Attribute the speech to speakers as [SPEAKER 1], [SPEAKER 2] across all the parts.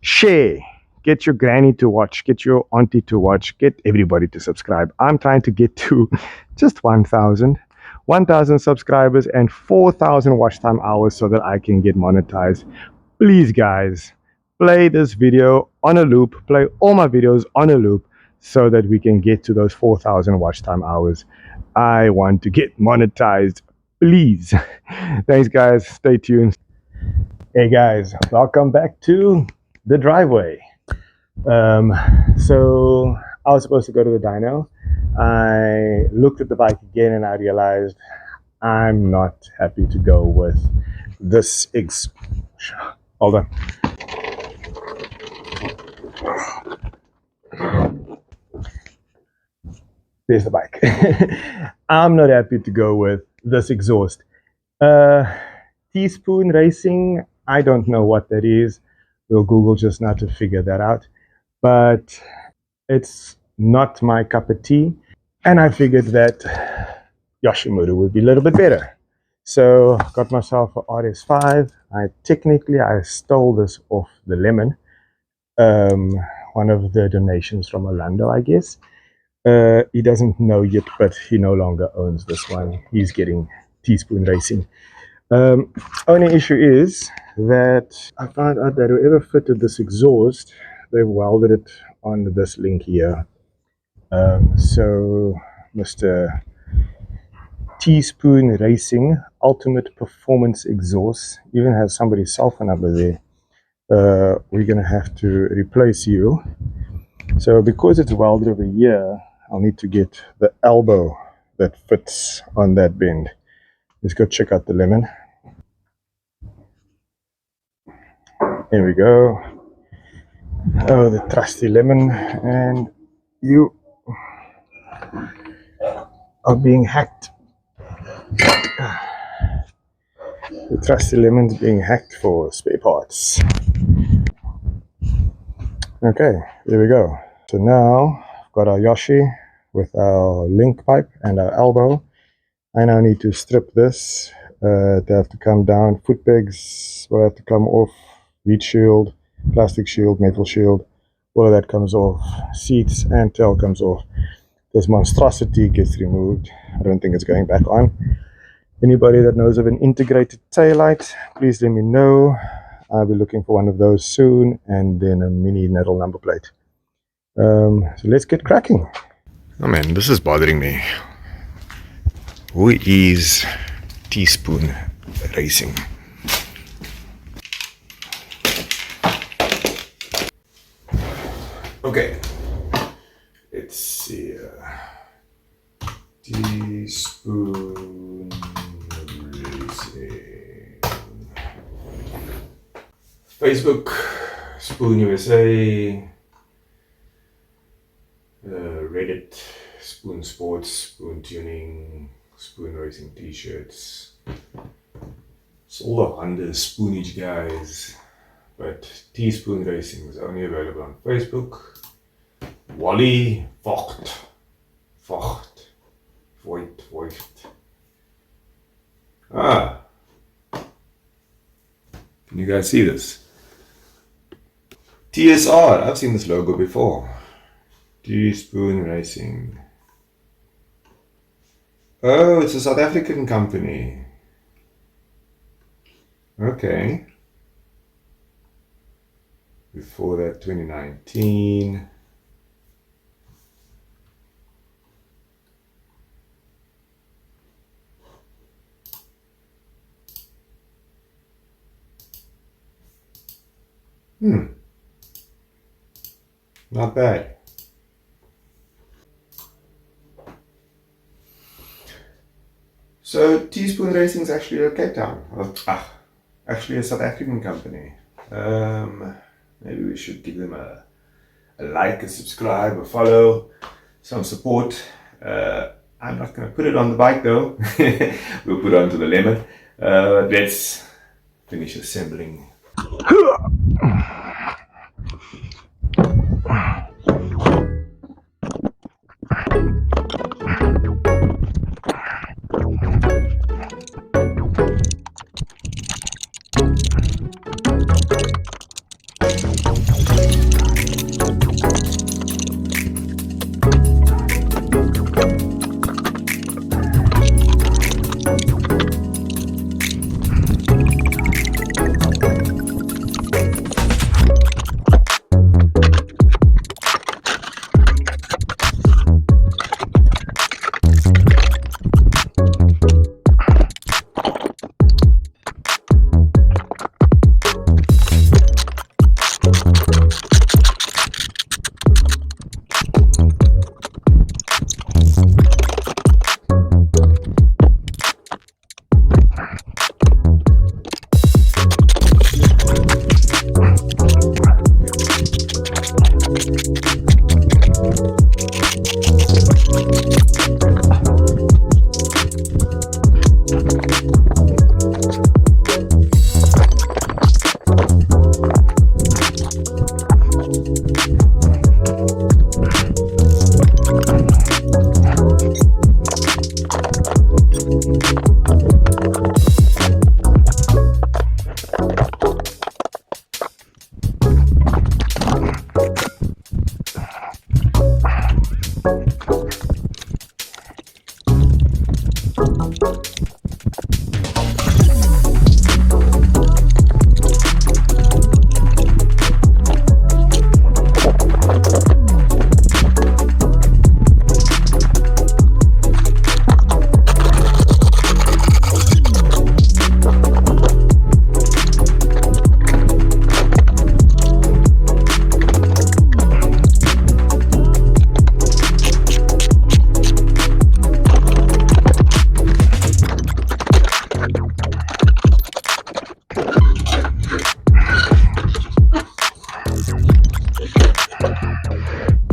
[SPEAKER 1] share, get your granny to watch, get your auntie to watch, get everybody to subscribe. I'm trying to get to just 1,000 subscribers and 4,000 watch time hours so that I can get monetized. Please guys, play this video on a loop, play all my videos on a loop so that we can get to those 4,000 watch time hours. I want to get monetized, please. Thanks guys, stay tuned. Hey guys, welcome back to the driveway. So I was supposed to go to the dyno. I looked at the bike again and I realized I'm not happy to go with this hold on. There's the bike. I'm not happy to go with this exhaust. Teaspoon Racing, I don't know what that is. We'll Google just now to figure that out. But it's not my cup of tea. And I figured that YOSHIMURA would be a little bit better. So got myself a RS5. I stole this off the Lemon. One of the donations from Orlando, I guess. He doesn't know yet, but he no longer owns this one. He's getting Teaspoon Racing. Only issue is that I found out that whoever fitted this exhaust, they welded it on this link here. So Mr. Teaspoon Racing Ultimate Performance Exhaust even has somebody's cell phone number there. We're gonna have to replace you. So because it's welded over here, I'll need to get the elbow that fits on that bend. Let's go check out the Lemon. Here we go. Oh, the trusty Lemon. And you are being hacked. The trusty Lemon's being hacked for spare parts. Okay, there we go. So now I've got our Yoshi with our link pipe and our elbow. I now need to strip this. They have to come down. Foot pegs will have to come off. Heat shield, plastic shield, metal shield. All of that comes off. Seats and tail comes off. This monstrosity gets removed. I don't think it's going back on. Anybody that knows of an integrated taillight, please let me know. I'll be looking for one of those soon, and then a mini metal number plate. So let's get cracking. Oh man, this is bothering me. Who is Teaspoon Racing? Okay, let's see. Teaspoon Racing. Facebook, Spoon USA. Reddit, Spoon Sports, Spoon Tuning, Spoon Racing t-shirts. It's all the under spoonage guys, but Teaspoon Racing is only available on Facebook. Wally Vocht. Ah, can you guys see this? TSR, I've seen this logo before. Teaspoon Racing. Oh, it's a South African company. Okay. Before that, 2019. Not bad. So Teaspoon Racing is actually a Cape Town, actually a South African company. Maybe we should give them a like, a subscribe, a follow, some support. I'm not going to put it on the bike though. We'll put it onto the Lemon. Let's finish assembling.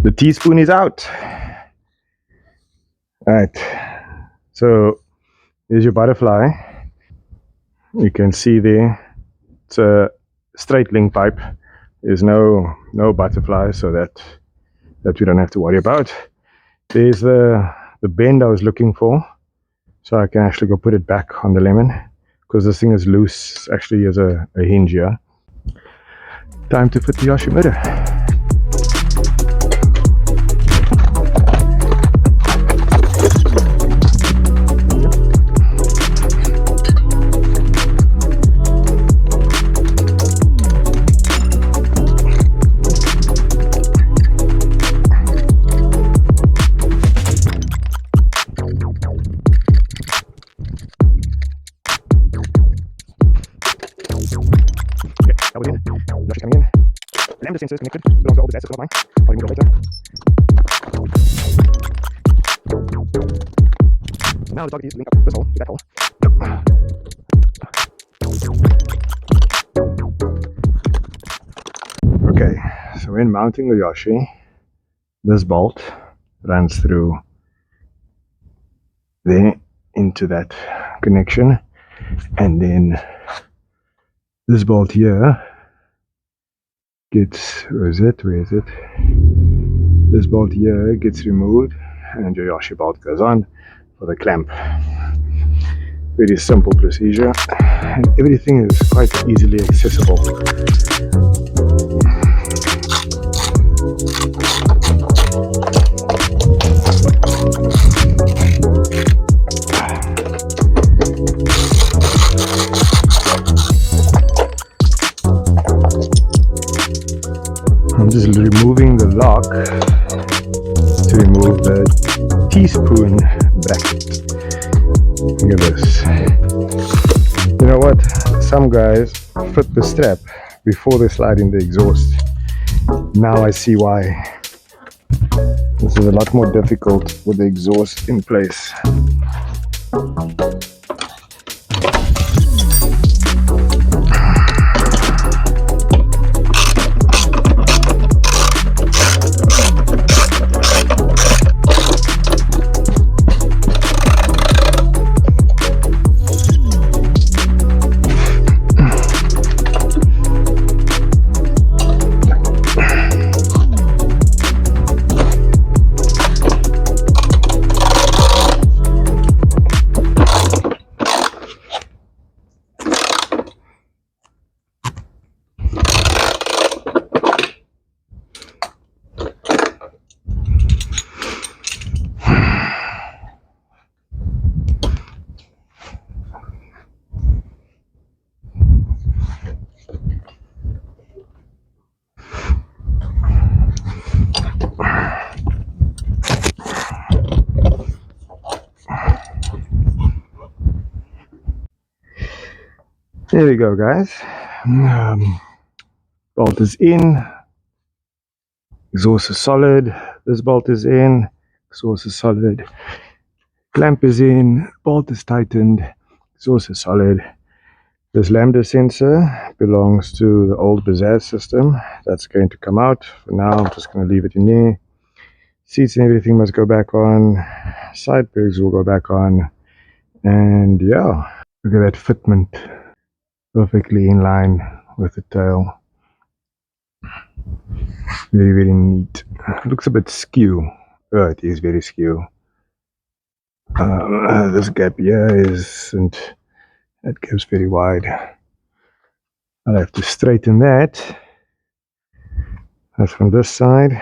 [SPEAKER 1] The teaspoon is out. Alright, so here's your butterfly. You can see there, it's a straight link pipe. There's no butterfly, so that we don't have to worry about. There's the bend I was looking for, so I can actually go put it back on the lemon, because this thing is loose. Actually, has a hinge here. Time to fit the Yoshimura. The sensor is connected, belongs to all the assets, not mine. I'll remove it later. Now the target is to link up this hole to that hole. Okay, so when mounting the Yoshi, this bolt runs through there into that connection, and then this bolt here gets, where is it? This bolt here gets removed, and your Yoshi bolt goes on for the clamp. Very simple procedure, and everything is quite easily accessible. I'm just removing the lock to remove the teaspoon bracket. Look at this. You know what? Some guys fit the strap before they slide in the exhaust. Now I see why. This is a lot more difficult with the exhaust in place. There we go, guys. Bolt is in, exhaust is solid, this bolt is in, exhaust is solid, clamp is in, bolt is tightened, exhaust is solid. This lambda sensor belongs to the old Bazaar system. That's going to come out. For now, I'm just going to leave it in there. Seats and everything must go back on, side pegs will go back on, and yeah, look at that fitment. Perfectly in line with the tail. Very, very neat. Looks a bit skew. Oh, it is very skew. This gap here isn't, that gap's very wide. I'll have to straighten that. That's from this side.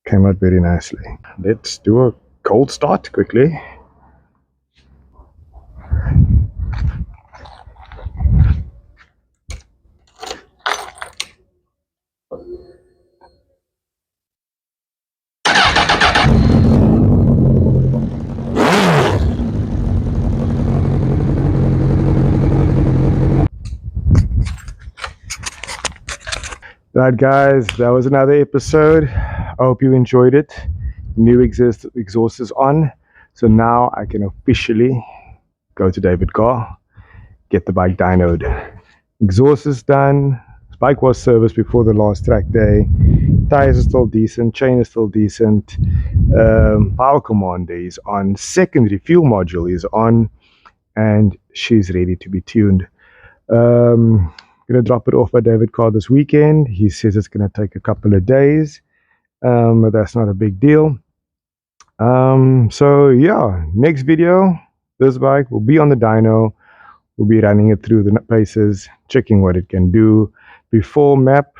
[SPEAKER 1] Came out very nicely. Let's do a cold start quickly. Right, guys, that was another episode. I hope you enjoyed it. New exhaust is on, so now I can officially go to David Car, get the bike dynoed. Exhaust is done, Bike was serviced before the last track day. Tires are still decent, chain is still decent. Power commander is on, secondary fuel module is on, and she's ready to be tuned. Gonna drop it off by David Carr this weekend. He says it's gonna take a couple of days, but that's not a big deal. So yeah, next video, this bike will be on the dyno. We'll be running it through the paces, checking what it can do. Before map,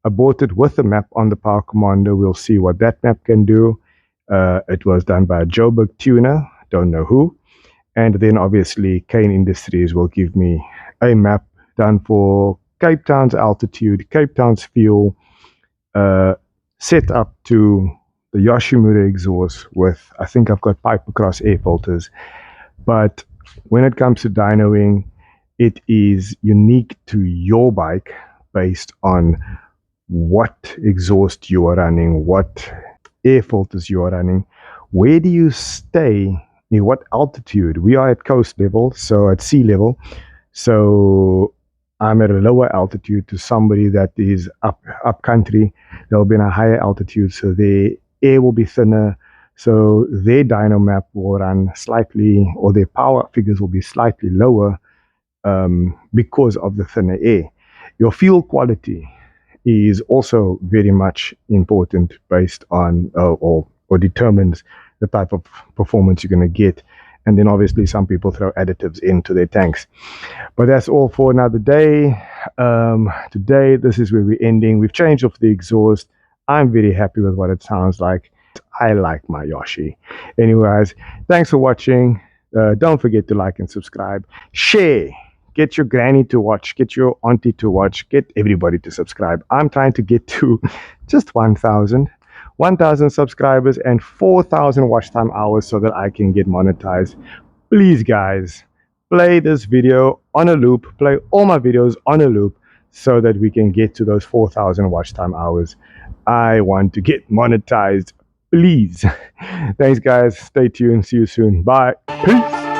[SPEAKER 1] I bought it with a map on the Power Commander. We'll see what that map can do. It was done by a Joburg tuner, don't know who. And then obviously Kane Industries will give me a map done for Cape Town's altitude, Cape Town's fuel, set up to the Yoshimura exhaust with, I think I've got pipe across air filters. But when it comes to dynoing, it is unique to your bike based on what exhaust you are running, what air filters you are running, where do you stay, in what altitude. We are at coast level, so at sea level, so I'm at a lower altitude to somebody that is up country. They'll be in a higher altitude, so their air will be thinner, so their dyno map will run slightly, or their power figures will be slightly lower because of the thinner air. Your fuel quality is also very much important based on or determines the type of performance you're going to get. And then obviously some people throw additives into their tanks. But that's all for another day. Today, this is where we're ending. We've changed off the exhaust. I'm very happy with what it sounds like. I like my Yoshi. Anyways, thanks for watching. Don't forget to like and subscribe. Share. Get your granny to watch. Get your auntie to watch. Get everybody to subscribe. I'm trying to get to just 1,000 subscribers and 4,000 watch time hours so that I can get monetized. Please, guys, play this video on a loop. Play all my videos on a loop so that we can get to those 4,000 watch time hours. I want to get monetized. Please. Thanks, guys. Stay tuned. See you soon. Bye. Peace.